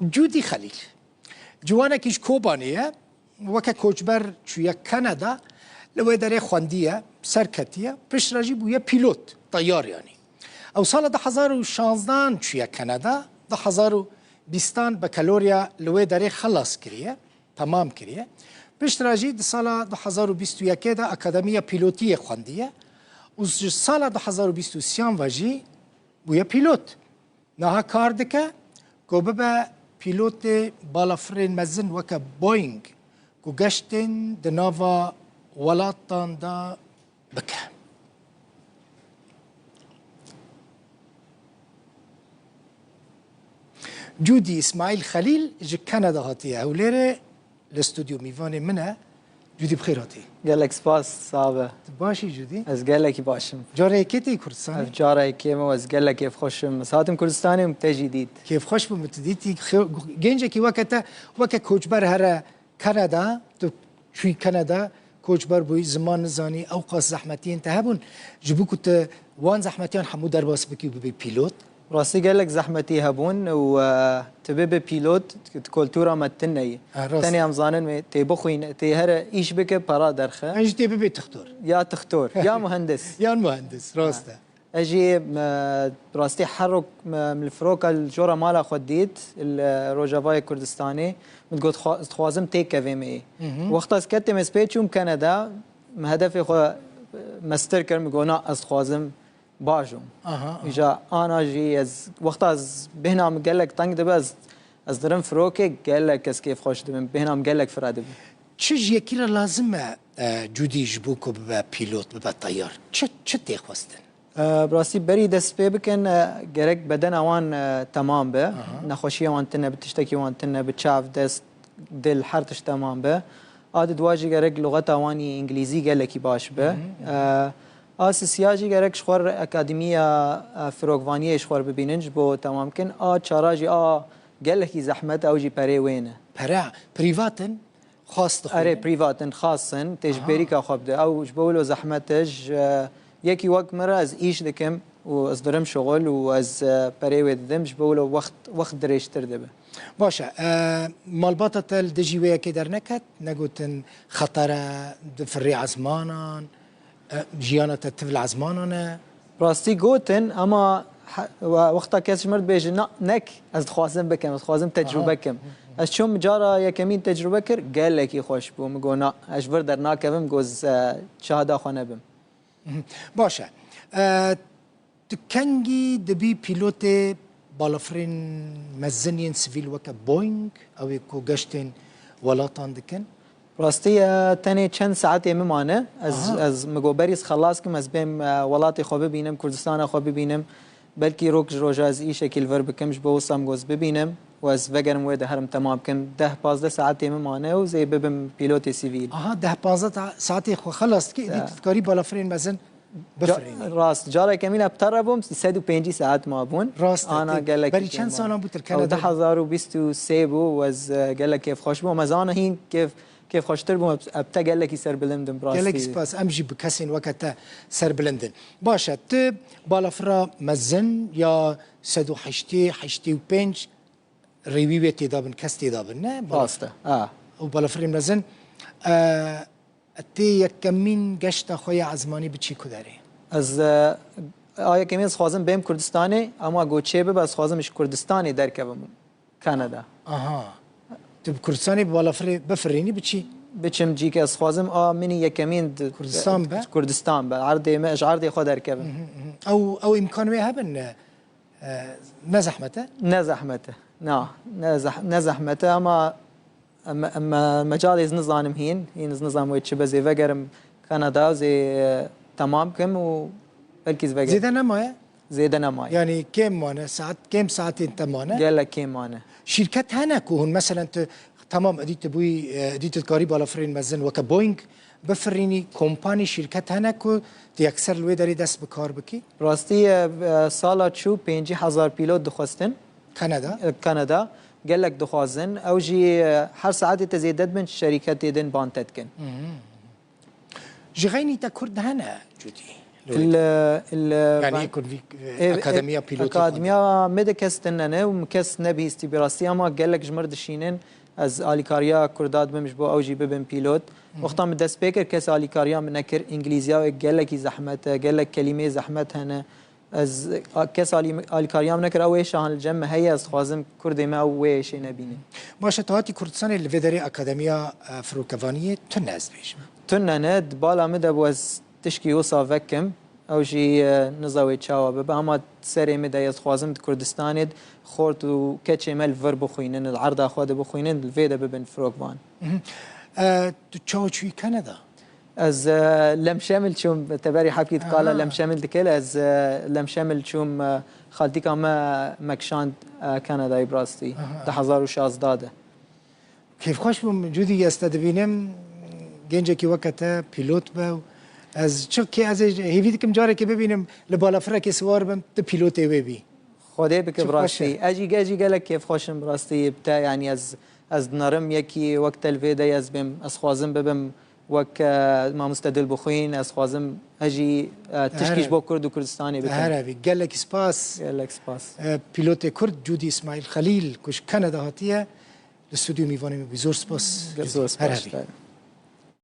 جودی خلیل جوانا کیش کوبانیه وکا کوچبر چویا کانادا لو داره خواندیه سرکتیه پیش راجی بویا پیلوت طیار یعنی او سال 2016 چویا کانادا 2020 بکالوریا لو داره خلاص کریه تمام کریه پیش راجی سال 2021 دا اکادمی پیلوتی خواندیه و سال 2023 واجی بویا پیلوت نها کار دکه که ببا پیلوت بالافرین مزن وکا بوینگ که گشتن دناوا ولاتان دا بکه جودی اسماعیل خلیل جه کانادا هاتیه اولیره الاستوديو میوان منه جودی بخیر هاتی قالك سباس صعبة باشی جودی از قالك باشم جاره کتی کردستانی جارة كيما واز قالك كيف خوشم ساتم كردستاني ومتجي جديد كيف خوش بمتديتي جنجا كي وكا كوچبر هر كندا تو شوي كندا كوچبر بوي زمان زاني اوقات زحمتين تهبون جبوكو وان زحمتين حمو درباس بكي ببي بيلوت راسي قالك زحمتي هبون وتبي بيلوت كولتورا متني تاني امزانن تبخوين تهر ايش بك برا درخه انج تبي بي تختار يا تختار يا مهندس يا مهندس راسته اجي راستي حرك من الفروكه الجوره مالا خديت الروجافاي كردستاني بتقول خوازم تيك في وقت سكت مسبيتشوم كندا هدفي خو ماستر كرم قونا از خوازم باجوم اجا انا جي از وقت از بهنا قال لك طنق دبز از درم فروكي قال لك كيف خوش دم بهنا قال لك فراد چه یکیرا لازمه جودی جبوکو ببا پیلوت ببا طیار چه تیخواستن براسي بري دست بي بكن جرك بدن اوان تمام به نخوشي اوان تنه بتشتكي اوان تنه بتشاف دست دل حرتش تمام به عاد دواجي جرك لغه اواني انجليزي قال لك باش به اساسياجي جرك شخور اكاديميه فروغوانيه شخور ببيننج بو تمام كن چاراجي قال لك زحمت او جي بري وينه برا بريفاتن خاص تخوين اري بريفاتن خاصن تجبري كخبده او جبولو زحمتج يكي وقت مرة از ايش دكم و از درم شغل و از بريود دمش بقوله وقت دريش تردبه باشا مالباطة تل دجيوية كدر نكت نقولتن خطرة دفري عزمانان جيانا تتفل عزمانان راستي قوتن اما وقتا كاس مرد بيجي نك از خوازم بكم از خوازم تجربه كم از شوم جارا يكمين تجربه كر قال لك يخوش بو مقونا اجبر در ناكبم جوز شهاده خانه بم باشه تکنگی دبی پیلوت بالافرین مزنین سیویل وکا بوینگ او کو گشتین ولاتان دکن راستی تنی چند ساعتی میمانه از مگوبریز خلاص کم از بیم ولاتی خواب ببینم کردستان خواب ببینم بلکی روک روزا از این شکل ور بکمش بوسام گوز ببینم و از وگرم وید هرم تمام کم 10-15 ساعتی میمانه و زی ببم پیلوت سیویل 10-15 ساعتی خو خلاص کی کاری بالافرین مزن بفرینی راست جارا کمین ابتر بوم 150 ساعت ما بون راست انا قال لك بری چند سال بود کانادا 2023 بو و از قال لك كيف خوش بو مزانه هین كيف خوشتر بو ابتا قال لك يسر بلندن براسي قال لك سباس امجي بكسين وقتا سر بلندن باشا ت بالافرا مزن یا 180 و 5 ریوی تدابن کس تدابن نه راسته و بالافرین مزن تی یکمین گشت خوی عزمانی بچی کداری از یکمین خوازم بیم کردستانی اما گوچه بس خوازمش کردستانی درکبم کانادا تو کردستانی بالافری بفرینی بچی بچم جی که از خوازم منی یکمین کردستان به عرضی خود درکبم او امکانوی هبن نزحمته نه نزحمته اما مجال از نظام هین نظام ويتش بزي فجرم كندا زي تمام كم و بلكي فجر زيادة نماية يعني كم ساعات انت مانه قال لك كم مانه شركات هنا كون مثلا تمام اديت بوي اديت القريب على فرين مزن وك بوينغ بفريني كومباني شركات هنا كو دي اكثر الوي داري دست بكار بكي راستي سالا تشو 5000 بيلوت دخواستن كندا قال لك دخوازن او جي هر ساعات تزيدت من شركات دين بانتتكن جغيني تا كرد هنا جودي يعني يكون في اكاديميه بيلوت اكاديميه ميديكس تننه ومكس نبي استبراستي اما قال لك جمر دشينن از اليكاريا كرداد بمش بو اوجي ببن بيلوت وقتا من دست بيكر كس اليكاريا منكر انجليزيا قال لك زحمت قال لك كلمه زحمت هنا از كس اليكاريا منكر اويش عن الجمع هي از خوازم كردي ما اويش نبيني باشه تهاتي كردستان اللي في داري اكاديميه فروكافانيه تناز بيش تنند بالا مدب was تشكي وصا فكم او جي نزاوي تشاوا ببا اما سري مدا يخوازم كردستان خورت و كاتشي مال فرب خوينن العرض اخواد بخوينن الفيدا ببن فروكفان تشاو شوي كندا از لم شامل شوم تباري حكيت قال لم شامل دكيل از لم شامل شوم خالتي كما مكشان كندا يبراستي تحضروا شازداده كيف خوش بموجودي يستدبينم گنجه کی وقتا پیلوت با از چه کی از هیوید کم جاره که ببینم لبالا فرق سوار بم ت پیلوت بی خدای بك براستی اجي قالك كيف خوشم براستی بتاع يعني از نرم يكي وقت الفيدا از بم از خوازم ببم وك ما مستدل بخوين از خوازم اجي تشكيش بو كرد وكردستاني بك عربي قالك سباس قالك سباس پیلوت کرد جودي اسماعيل خليل كش كندا هاتيه الاستوديو ميفاني بزور سباس زور سباس